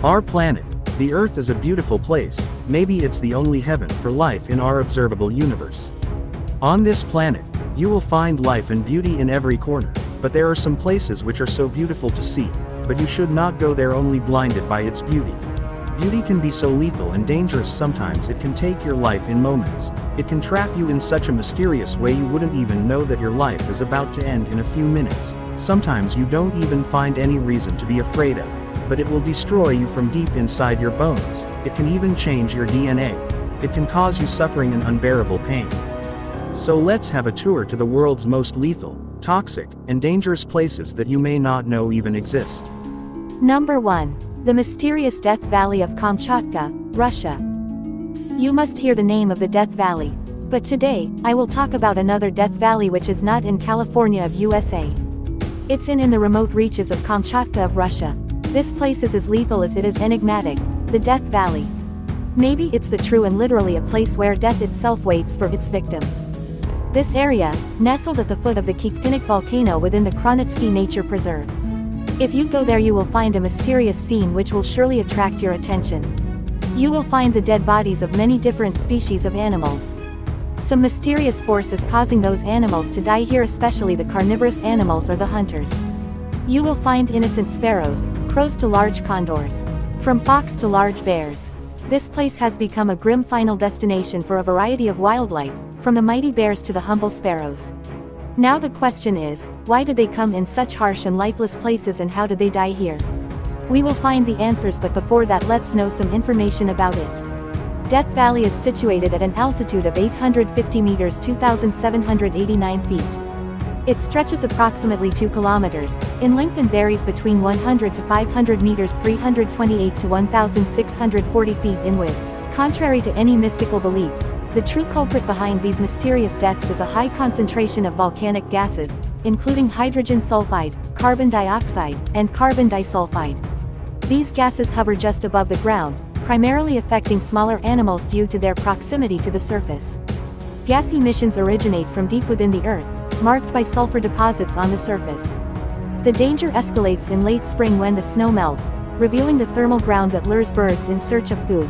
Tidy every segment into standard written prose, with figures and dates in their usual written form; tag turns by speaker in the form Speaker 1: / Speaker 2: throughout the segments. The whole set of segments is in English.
Speaker 1: Our planet, the Earth, is a beautiful place. Maybe it's the only heaven for life in our observable universe. On this planet, you will find life and beauty in every corner, but there are some places which are so beautiful to see, but you should not go there only blinded by its beauty. Beauty can be so lethal and dangerous sometimes. It can take your life in moments. It can trap you in such a mysterious way you wouldn't even know that your life is about to end in a few minutes. Sometimes you don't even find any reason to be afraid of, but it will destroy you from deep inside your bones. It can even change your DNA. It can cause you suffering and unbearable pain. So let's have a tour to the world's most lethal, toxic, and dangerous places that you may not know even exist.
Speaker 2: Number 1. The mysterious Death Valley of Kamchatka, Russia. You must hear the name of the Death Valley. But today, I will talk about another Death Valley which is not in California of USA. It's in the remote reaches of Kamchatka of Russia. This place is as lethal as it is enigmatic, the Death Valley. Maybe it's the true and literally a place where death itself waits for its victims. This area, nestled at the foot of the Kikpinik volcano within the Kronitsky Nature Preserve. If you go there you will find a mysterious scene which will surely attract your attention. You will find the dead bodies of many different species of animals. Some mysterious force is causing those animals to die here, especially the carnivorous animals or the hunters. You will find innocent sparrows, crows to large condors. From fox to large bears. This place has become a grim final destination for a variety of wildlife, from the mighty bears to the humble sparrows. Now the question is, why did they come in such harsh and lifeless places and how did they die here? We will find the answers, but before that let's know some information about it. Death Valley is situated at an altitude of 850 meters 2,789 feet. It stretches approximately 2 kilometers, in length and varies between 100 to 500 meters 328 to 1,640 feet in width. Contrary to any mystical beliefs, the true culprit behind these mysterious deaths is a high concentration of volcanic gases, including hydrogen sulfide, carbon dioxide, and carbon disulfide. These gases hover just above the ground, primarily affecting smaller animals due to their proximity to the surface. Gas emissions originate from deep within the earth, marked by sulfur deposits on the surface. The danger escalates in late spring when the snow melts, revealing the thermal ground that lures birds in search of food.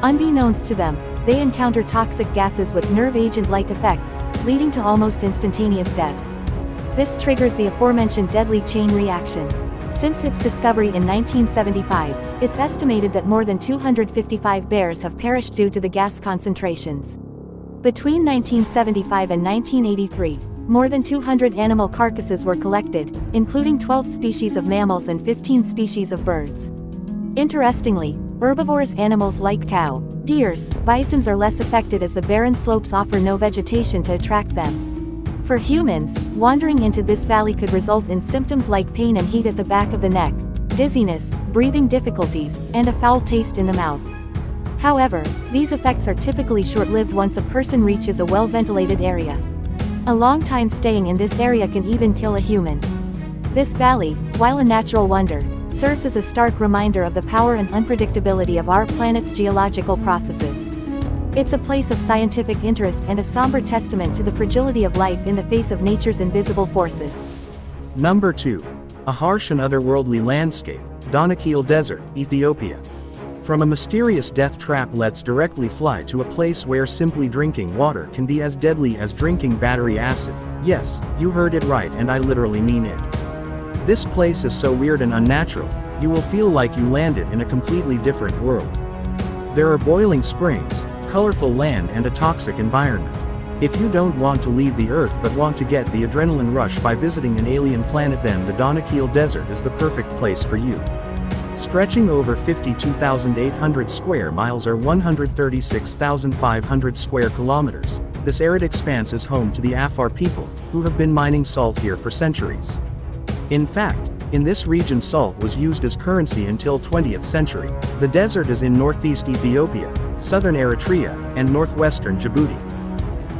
Speaker 2: Unbeknownst to them, they encounter toxic gases with nerve agent-like effects, leading to almost instantaneous death. This triggers the aforementioned deadly chain reaction. Since its discovery in 1975, it's estimated that more than 255 bears have perished due to the gas concentrations. Between 1975 and 1983, more than 200 animal carcasses were collected, including 12 species of mammals and 15 species of birds. Interestingly, herbivorous animals like cow, deers, bisons are less affected as the barren slopes offer no vegetation to attract them. For humans, wandering into this valley could result in symptoms like pain and heat at the back of the neck, dizziness, breathing difficulties, and a foul taste in the mouth. However, these effects are typically short-lived once a person reaches a well-ventilated area. A long time staying in this area can even kill a human. This valley, while a natural wonder, serves as a stark reminder of the power and unpredictability of our planet's geological processes. It's a place of scientific interest and a somber testament to the fragility of life in the face of nature's invisible forces.
Speaker 1: Number 2. A harsh and otherworldly landscape, Donil Desert, Ethiopia. From a mysterious death trap, let's directly fly to a place where simply drinking water can be as deadly as drinking battery acid. Yes, you heard it right, and I literally mean it. This place is so weird and unnatural, you will feel like you landed in a completely different world. There are boiling springs, colorful land, and a toxic environment. If you don't want to leave the Earth but want to get the adrenaline rush by visiting an alien planet, then the Donil Desert is the perfect place for you. Stretching over 52,800 square miles or 136,500 square kilometers, this arid expanse is home to the Afar people, who have been mining salt here for centuries. In fact, in this region salt was used as currency until 20th century. The desert is in northeast Ethiopia, southern Eritrea, and northwestern Djibouti.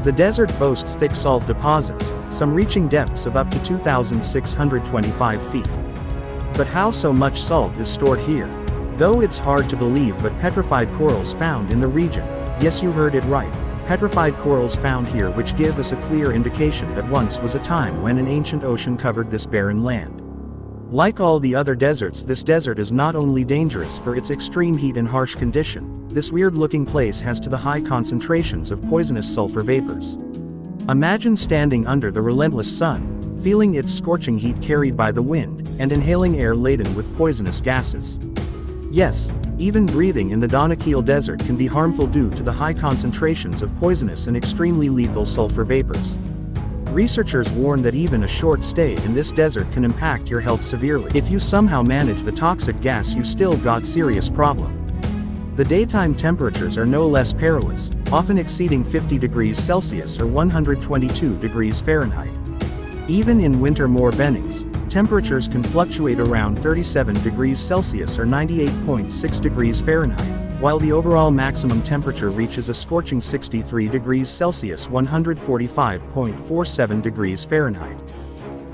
Speaker 1: The desert boasts thick salt deposits, some reaching depths of up to 2,625 feet. But how so much salt is stored here? Though it's hard to believe, but petrified corals found in the region. Yes, you heard it right. Petrified corals found here, which give us a clear indication that once was a time when an ancient ocean covered this barren land. Like all the other deserts, this desert is not only dangerous for its extreme heat and harsh condition, this weird-looking place has to the high concentrations of poisonous sulfur vapors. Imagine standing under the relentless sun, feeling its scorching heat carried by the wind, and inhaling air laden with poisonous gases. Yes, even breathing in the Donil desert can be harmful due to the high concentrations of poisonous and extremely lethal sulfur vapors. Researchers warn that even a short stay in this desert can impact your health severely. If you somehow manage the toxic gas, you still got serious problem. The daytime temperatures are no less perilous, often exceeding 50 degrees Celsius or 122 degrees Fahrenheit. Even in winter more bennings, temperatures can fluctuate around 37 degrees Celsius or 98.6 degrees Fahrenheit, while the overall maximum temperature reaches a scorching 63 degrees Celsius 145.47 degrees Fahrenheit.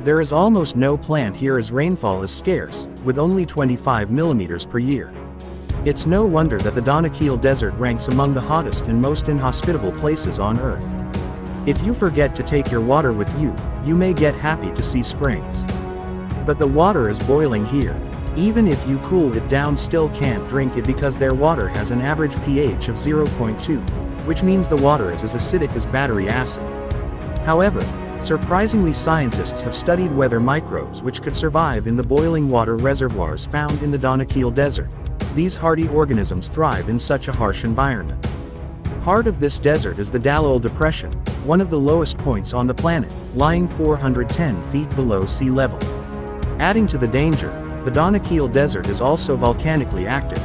Speaker 1: There is almost no plant here as rainfall is scarce, with only 25 millimeters per year. It's no wonder that the Donil desert ranks among the hottest and most inhospitable places on Earth. If you forget to take your water with you, you may get happy to see springs. But the water is boiling here. Even if you cool it down, still can't drink it because their water has an average pH of 0.2, which means the water is as acidic as battery acid. However, surprisingly, scientists have studied whether microbes which could survive in the boiling water reservoirs found in the Donil desert. These hardy organisms thrive in such a harsh environment. Part of this desert is the Donil Depression, one of the lowest points on the planet, lying 410 feet below sea level. Adding to the danger, the Donil desert is also volcanically active.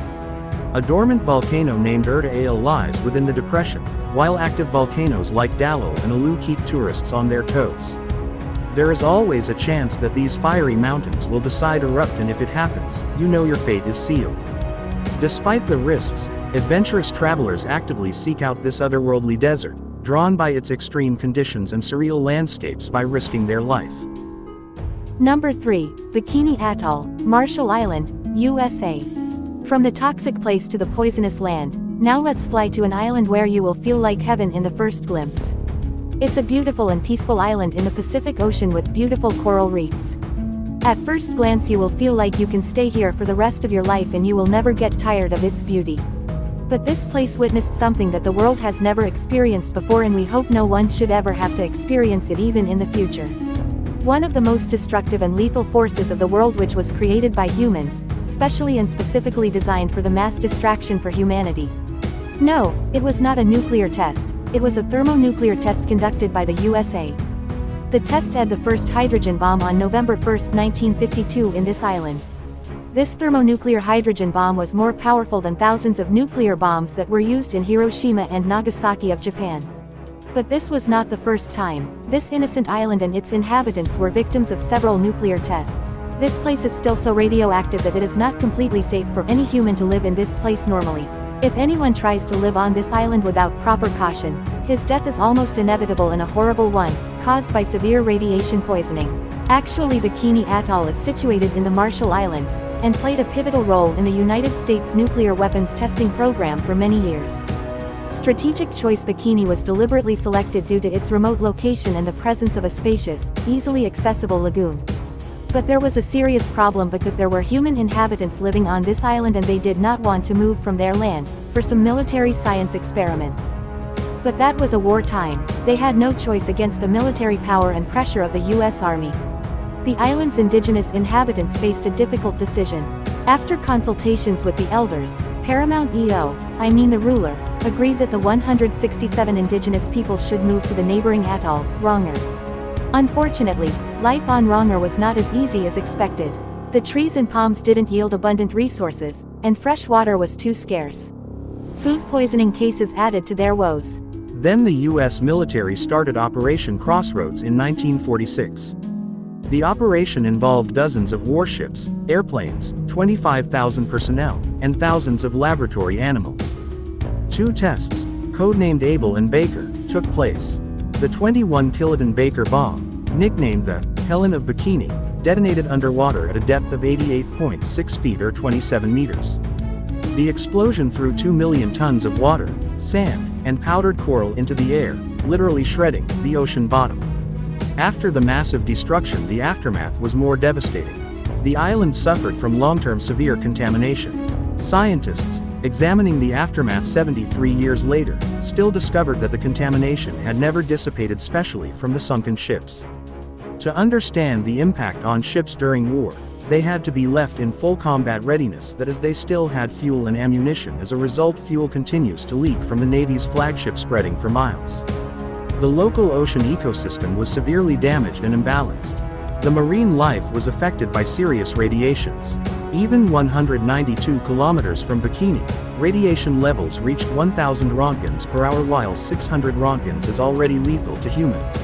Speaker 1: A dormant volcano named Ethiopia lies within the depression, while active volcanoes like Donil and Alu keep tourists on their toes. There is always a chance that these fiery mountains will decide to erupt, and if it happens, you know your fate is sealed. Despite the risks, adventurous travelers actively seek out this otherworldly desert, drawn by its extreme conditions and surreal landscapes by risking their life.
Speaker 2: Number 3, Bikini Atoll, Marshall Island, USA. From the toxic place to the poisonous land, now let's fly to an island where you will feel like heaven in the first glimpse. It's a beautiful and peaceful island in the Pacific Ocean with beautiful coral reefs. At first glance you will feel like you can stay here for the rest of your life and you will never get tired of its beauty. But this place witnessed something that the world has never experienced before, and we hope no one should ever have to experience it even in the future. One of the most destructive and lethal forces of the world, which was created by humans, specially and specifically designed for the mass distraction for humanity. No, it was not a nuclear test, it was a thermonuclear test conducted by the USA. The test had the first hydrogen bomb on November 1, 1952 in this island. This thermonuclear hydrogen bomb was more powerful than thousands of nuclear bombs that were used in Hiroshima and Nagasaki of Japan. But this was not the first time. This innocent island and its inhabitants were victims of several nuclear tests. This place is still so radioactive that it is not completely safe for any human to live in this place normally. If anyone tries to live on this island without proper caution, his death is almost inevitable, and a horrible one, caused by severe radiation poisoning. Actually, Bikini Atoll is situated in the Marshall Islands, and played a pivotal role in the United States nuclear weapons testing program for many years. Strategic choice Bikini was deliberately selected due to its remote location and the presence of a spacious, easily accessible lagoon. But there was a serious problem because there were human inhabitants living on this island and they did not want to move from their land, for some military science experiments. But that was a wartime, they had no choice against the military power and pressure of the US Army. The island's indigenous inhabitants faced a difficult decision. After consultations with the elders, Paramount the ruler, agreed that the 167 indigenous people should move to the neighboring atoll, Rongar. Unfortunately, life on Rongar was not as easy as expected. The trees and palms didn't yield abundant resources, and fresh water was too scarce. Food poisoning cases added to their woes.
Speaker 1: Then the US military started Operation Crossroads in 1946. The operation involved dozens of warships, airplanes, 25,000 personnel, and thousands of laboratory animals. 2 tests, codenamed Abel and Baker, took place. The 21-kiloton Baker bomb, nicknamed the Helen of Bikini, detonated underwater at a depth of 88.6 feet or 27 meters. The explosion threw 2 million tons of water, sand, and powdered coral into the air, literally shredding the ocean bottom. After the massive destruction, the aftermath was more devastating. The island suffered from long-term severe contamination. Scientists, examining the aftermath 73 years later, still discovered that the contamination had never dissipated specially from the sunken ships. To understand the impact on ships during war, they had to be left in full combat readiness, that is, they still had fuel and ammunition. As a result, fuel continues to leak from the Navy's flagship, spreading for miles. The local ocean ecosystem was severely damaged and imbalanced. The marine life was affected by serious radiations. Even 192 kilometers from Bikini, radiation levels reached 1,000 roentgens per hour, while 600 roentgens is already lethal to humans.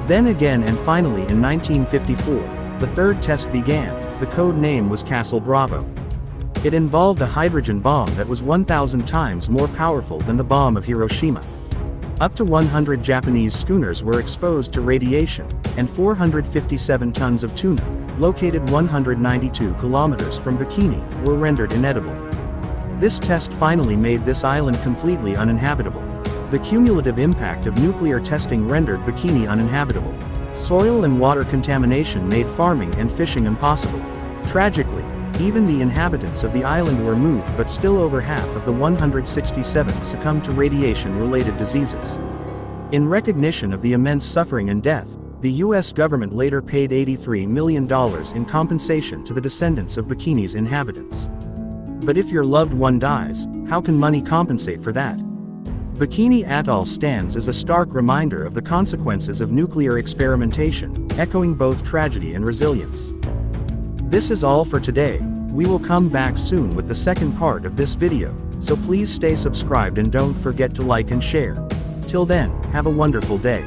Speaker 1: Then again and finally in 1954, the third test began. The code name was Castle Bravo. It involved a hydrogen bomb that was 1,000 times more powerful than the bomb of Hiroshima. Up to 100 Japanese schooners were exposed to radiation, and 457 tons of tuna, located 192 kilometers from Bikini, were rendered inedible. This test finally made this island completely uninhabitable. The cumulative impact of nuclear testing rendered Bikini uninhabitable. Soil and water contamination made farming and fishing impossible. Tragically, even the inhabitants of the island were moved, but still over half of the 167 succumbed to radiation-related diseases. In recognition of the immense suffering and death, the U.S. government later paid $83 million in compensation to the descendants of Bikini's inhabitants. But if your loved one dies, how can money compensate for that? Bikini Atoll stands as a stark reminder of the consequences of nuclear experimentation, echoing both tragedy and resilience. This is all for today. We will come back soon with the second part of this video, so please stay subscribed and don't forget to like and share. Till then, have a wonderful day.